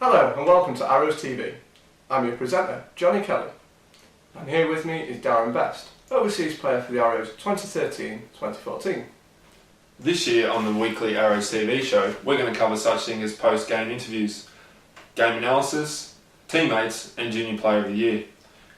Hello and welcome to Arrows TV. I'm your presenter, Johnny Kelly. And here with me is Darren Best, overseas player for the Arrows 2013-2014. This year on the weekly Arrows TV show, we're going to cover such things as post-game interviews, game analysis, teammates and Junior Player of the Year.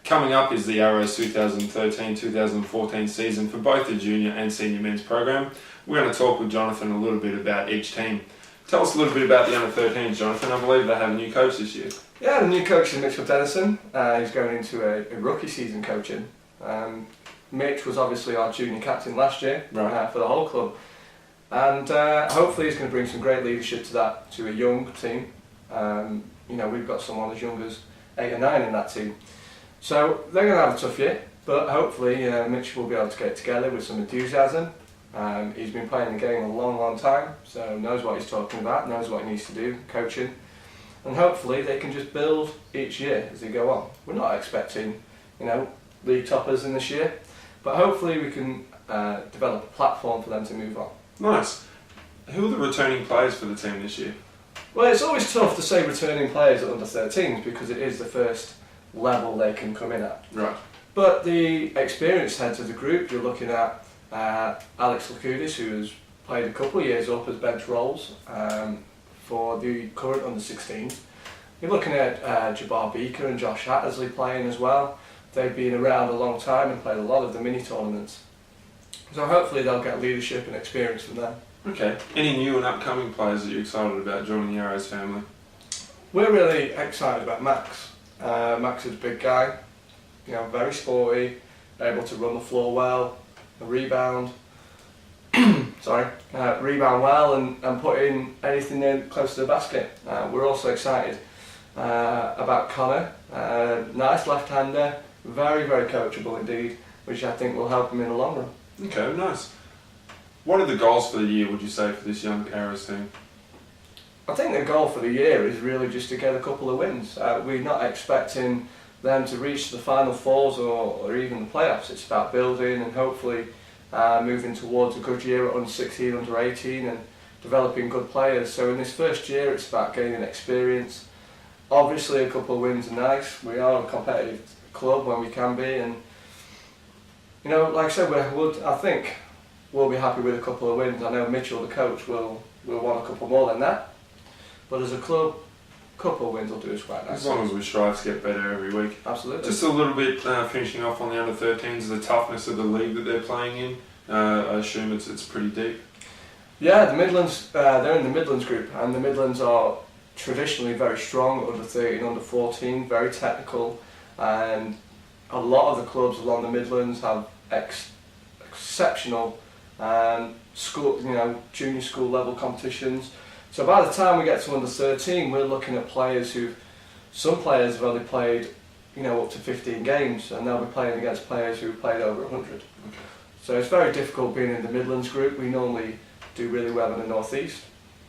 Coming up is the Arrows 2013-2014 season for both the junior and senior men's program. We're going to talk with Jonathan a little bit about each team. Tell us a little bit about the under-13s, Jonathan. I believe they have a new coach this year. Yeah, the new coach is Mitchell Dennison. He's going into a rookie season coaching. Mitch was obviously our junior captain last year for the whole club. And hopefully he's going to bring some great leadership to a young team. We've got someone as young as 8 or 9 in that team. So they're going to have a tough year, but hopefully Mitch will be able to get it together with some enthusiasm. He's been playing the game a long time, so knows what he's talking about, knows what he needs to do, coaching. And hopefully they can just build each year as they go on. We're not expecting, league toppers in this year, but hopefully we can develop a platform for them to move on. Nice. Who are the returning players for the team this year? Well, it's always tough to say returning players at under-13s because it is the first level they can come in at. Right. But the experienced heads of the group, you're looking at Alex Lakudis, who has played a couple of years up as bench roles for the current under-16s. You're looking at Jabbar Beaker and Josh Hattersley playing as well. They've been around a long time and played a lot of the mini tournaments. So hopefully they'll get leadership and experience from them. Okay. Any new and upcoming players that you're excited about joining the Arrows family? We're really excited about Max. Max is a big guy, very sporty, able to run the floor well, rebound well and put in anything in close to the basket. We're also excited about Connor, nice left-hander, very coachable indeed, which I think will help him in the long run. Okay, nice. What are the goals for the year, would you say, for this young Arrows team? I think the goal for the year is really just to get a couple of wins. We're not expecting them to reach the final fours or even the playoffs. It's about building and hopefully moving towards a good year at under 16, under 18 and developing good players. So in this first year it's about gaining experience. Obviously a couple of wins are nice. We are a competitive club when we can be, and like I said, I think we'll be happy with a couple of wins. I know Mitchell, the coach, will want a couple more than that. But as a club, a couple of wins will do us quite nice. As long as we strive to get better every week. Absolutely. Just a little bit finishing off on the under-13s, the toughness of the league that they're playing in. I assume it's pretty deep. Yeah, the Midlands, they're in the Midlands group, and the Midlands are traditionally very strong, under 13, under 14, very technical, and a lot of the clubs along the Midlands have exceptional school, junior school level competitions. So by the time we get to under 13, we're looking at some players have only played, up to 15 games, and they'll be playing against players who've played over 100. Okay. So it's very difficult being in the Midlands group. We normally do really well in the North East.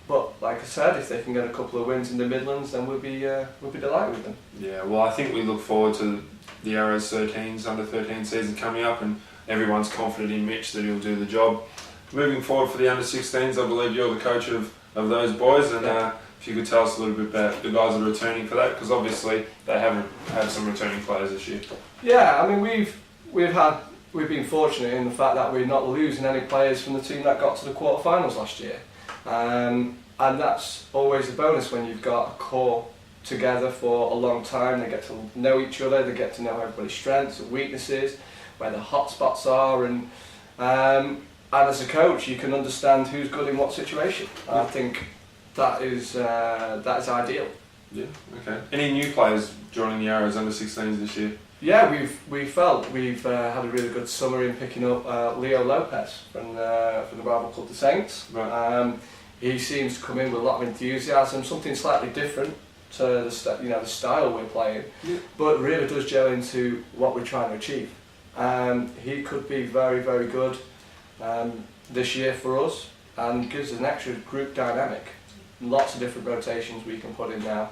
But like I said, if they can get a couple of wins in the Midlands, then we'll be delighted with them. Yeah, well, I think we look forward to the Arrows 13s, under 13 season coming up, and everyone's confident in Mitch that he'll do the job. Moving forward for the under 16s, I believe you're the coach of those boys, and if you could tell us a little bit about the guys that are returning for that, because obviously they haven't had some returning players this year. Yeah, I mean we've been fortunate in the fact that we're not losing any players from the team that got to the quarterfinals last year, and that's always a bonus when you've got a core together for a long time. They get to know each other, they get to know everybody's strengths and weaknesses, where the hot spots are, and as a coach you can understand who's good in what situation. I think that is ideal. Yeah, okay. Any new players joining the Arrows under 16s this year? Yeah, we've had a really good summer in picking up Leo Lopez from the rival club, the Saints. Right. He seems to come in with a lot of enthusiasm, something slightly different to the style we're playing, but really does gel into what we're trying to achieve. He could be very good this year for us, and gives an extra group dynamic. Lots of different rotations we can put in now.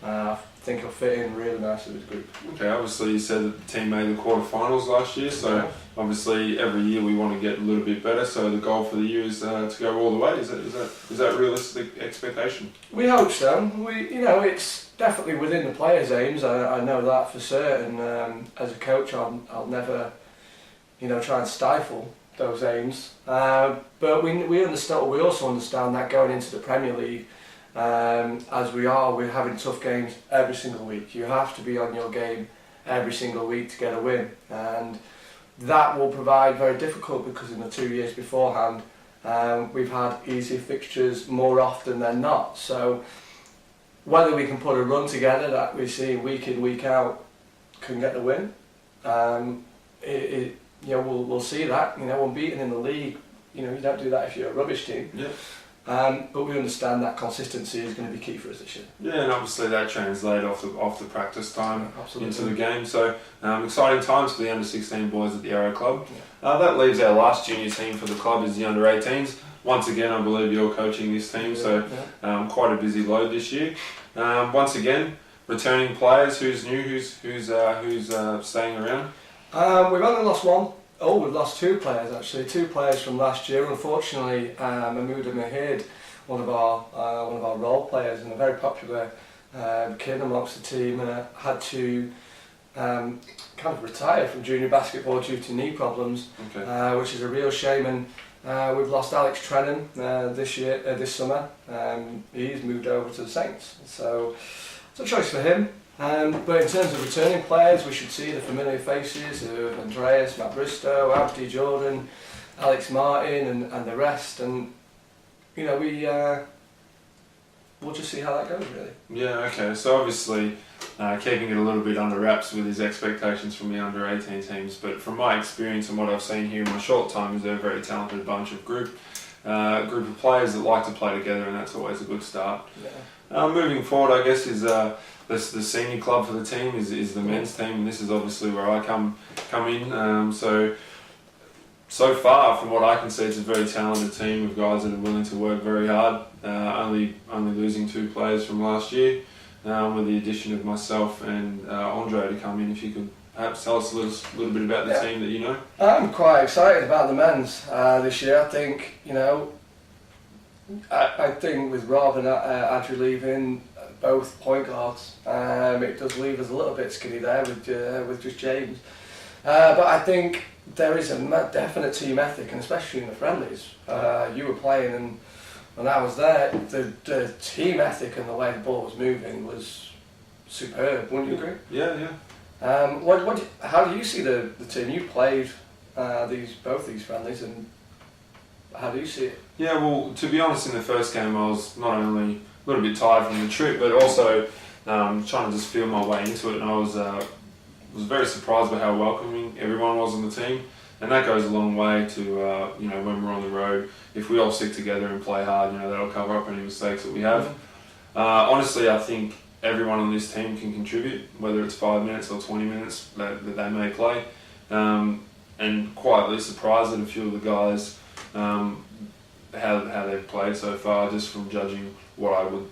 I think he'll fit in really nicely with the group. Okay, obviously you said that the team made the quarterfinals last year, so obviously every year we want to get a little bit better. So the goal for the year is to go all the way. Is that a realistic expectation? We hope so. It's definitely within the players' aims. I know that for certain. As a coach, I'll never, try and stifle those aims. But we understand. We also understand that going into the Premier League. As we're having tough games every single week. You have to be on your game every single week to get a win, and that will provide very difficult because in the 2 years beforehand we've had easy fixtures more often than not. So whether we can put a run together that we see week in, week out can get the win, we'll see that. Unbeaten in the league, you don't do that if you're a rubbish team. Yeah. But we understand that consistency is going to be key for us this year. Yeah, and obviously that translates off the practice time into the game. So exciting times for the under-16 boys at the Arrow Club. Yeah. That leaves our last junior team for the club is the under-18s. Once again, I believe you're coaching this team, so quite a busy load this year. Once again, returning players. Who's new? Who's staying around? We've only lost one. We've lost two players actually. Two players from last year. Unfortunately, Mahmoud Mahid, one of our role players and a very popular kid amongst the team, had to kind of retire from junior basketball due to knee problems, which is a real shame. And we've lost Alex Trennan this summer. He's moved over to the Saints, so it's a choice for him. But in terms of returning players, we should see the familiar faces of Andreas, Matt Bristow, Abdi Jordan, Alex Martin and the rest, and we'll just see how that goes really. Yeah, okay, so obviously keeping it a little bit under wraps with his expectations from the under-18 teams, but from my experience and what I've seen here in my short time is they're a very talented bunch of group of players that like to play together, and that's always a good start. Yeah. Moving forward, I guess, is the senior club for the team is the men's team, and this is obviously where I come in. So far, from what I can see, it's a very talented team of guys that are willing to work very hard. Only losing two players from last year, with the addition of myself and Andre to come in. If you could perhaps tell us a little bit about the team that you know. I'm quite excited about the men's this year. I think I think with Rob and Adri leaving, both point guards, it does leave us a little bit skinny there with just James. But I think there is a definite team ethic, and especially in the friendlies. You were playing, and when I was there, the team ethic and the way the ball was moving was superb. Wouldn't you agree? Yeah. How do you see the team? You played both these friendlies, and how do you see it? Yeah, well, to be honest, in the first game I was not only a little bit tired from the trip, but also trying to just feel my way into it, and I was very surprised by how welcoming everyone was on the team, and that goes a long way to when we're on the road. If we all stick together and play hard, that'll cover up any mistakes that we have. Honestly, I think everyone on this team can contribute, whether it's 5 minutes or 20 minutes that they may play, and quietly surprised at a few of the guys how they've played so far, just from judging what I would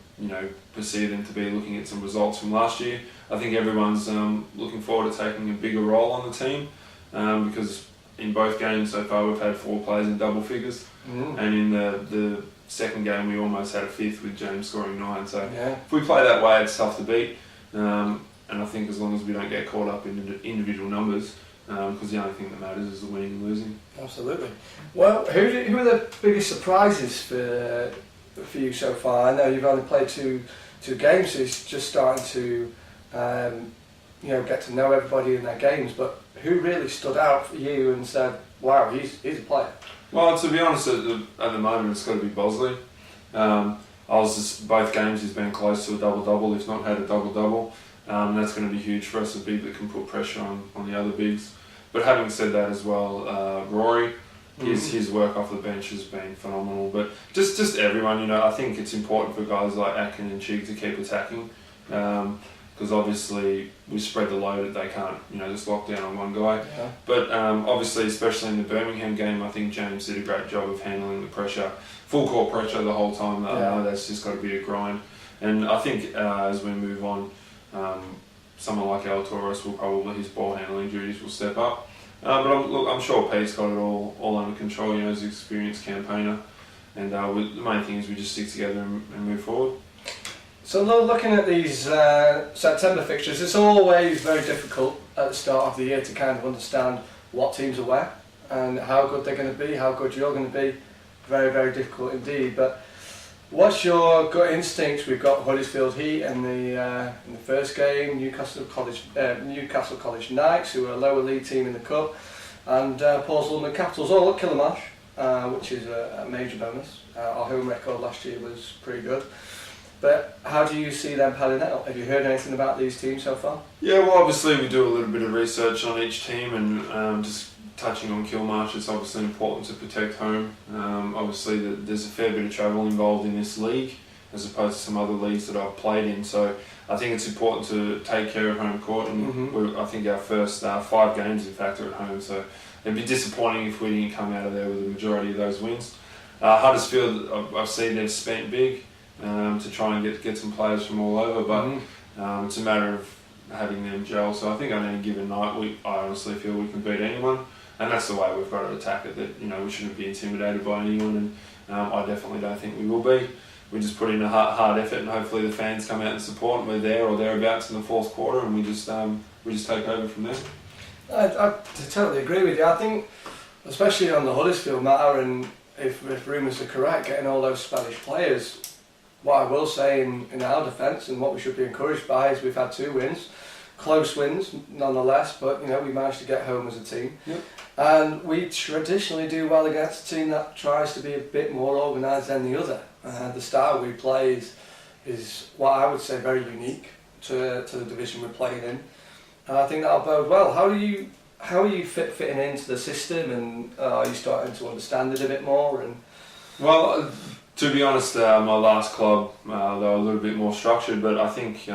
perceive them to be, looking at some results from last year. I think everyone's looking forward to taking a bigger role on the team, because in both games so far we've had 4 players in double figures, and in the second game we almost had a fifth with James scoring 9. So if we play that way, it's tough to beat, and I think as long as we don't get caught up in individual numbers, because the only thing that matters is the winning and losing. Absolutely. Well, who are the biggest surprises for you so far? I know you've only played two games, so it's just starting to get to know everybody in their games. But who really stood out for you and said, "Wow, he's a player"? Well, to be honest, at the moment it's got to be Bosley. Both games he's been close to a double-double, if not had a double-double. That's going to be huge for us, a big that can put pressure on the other bigs. But having said that as well, Rory, his work off the bench has been phenomenal. But just everyone, I think it's important for guys like Akin and Chig to keep attacking. because obviously we spread the load that they can't, just lock down on one guy. Yeah. But obviously, especially in the Birmingham game, I think James did a great job of handling the pressure, full court pressure the whole time. I know that's just got to be a grind. And I think as we move on, someone like El Torres will probably, his ball handling duties will step up. But I'm sure Pete's got it all under control. He's an experienced campaigner. And the main thing is we just stick together and move forward. So looking at these September fixtures, it's always very difficult at the start of the year to kind of understand what teams are where and how good they're going to be, how good you're going to be. Very, very difficult indeed. But what's your gut instincts? We've got Huddersfield Heat in the first game, Newcastle College Knights, who are a lower league team in the cup, and Paul's London Capitals all at Kilmarsh, which is a major bonus. Our home record last year was pretty good. But how do you see them panning out? Have you heard anything about these teams so far? Yeah, well, obviously we do a little bit of research on each team, and just touching on Kilmarsh, it's obviously important to protect home. Obviously there's a fair bit of travel involved in this league as opposed to some other leagues that I've played in, so I think it's important to take care of home court, and I think our first 5 games in fact are at home, so it'd be disappointing if we didn't come out of there with the majority of those wins. Huddersfield, I've seen they've spent big to try and get some players from all over, but it's a matter of having them gel. So I think on any given night, I honestly feel we can beat anyone, and that's the way we've got to attack it. That we shouldn't be intimidated by anyone, and I definitely don't think we will be. We just put in a hard effort, and hopefully the fans come out and support, and we're there or thereabouts in the fourth quarter, and we just take over from there. I totally agree with you. I think, especially on the Huddersfield matter, and if rumours are correct, getting all those Spanish players. What I will say in our defence, and what we should be encouraged by, is we've had 2 wins, close wins nonetheless, but we managed to get home as a team. Yep. And we traditionally do well against a team that tries to be a bit more organised than the other. The style we play is what I would say very unique to the division we're playing in. And I think that'll bode well. How are you fitting into the system, and are you starting to understand it a bit more? And well, to be honest, my last club, they were a little bit more structured, but I think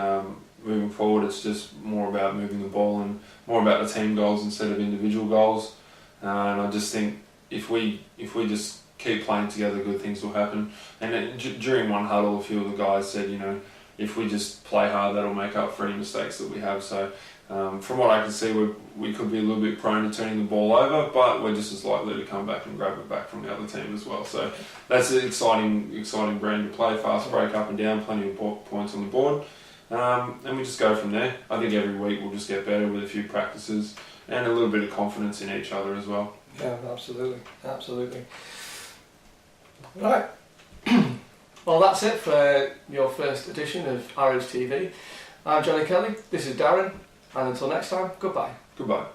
moving forward it's just more about moving the ball and more about the team goals instead of individual goals. And I just think if we just keep playing together, good things will happen. And then, during one huddle, a few of the guys said, if we just play hard, that'll make up for any mistakes that we have. So from what I can see, we could be a little bit prone to turning the ball over, but we're just as likely to come back and grab it back from the other team as well. So that's an exciting brand to play, fast break up and down, plenty of points on the board. And we just go from there. I think every week we'll just get better with a few practices and a little bit of confidence in each other as well. Yeah, absolutely. Right. Well, that's it for your first edition of Arrows TV. I'm Johnny Kelly, this is Darren, and until next time, goodbye. Goodbye.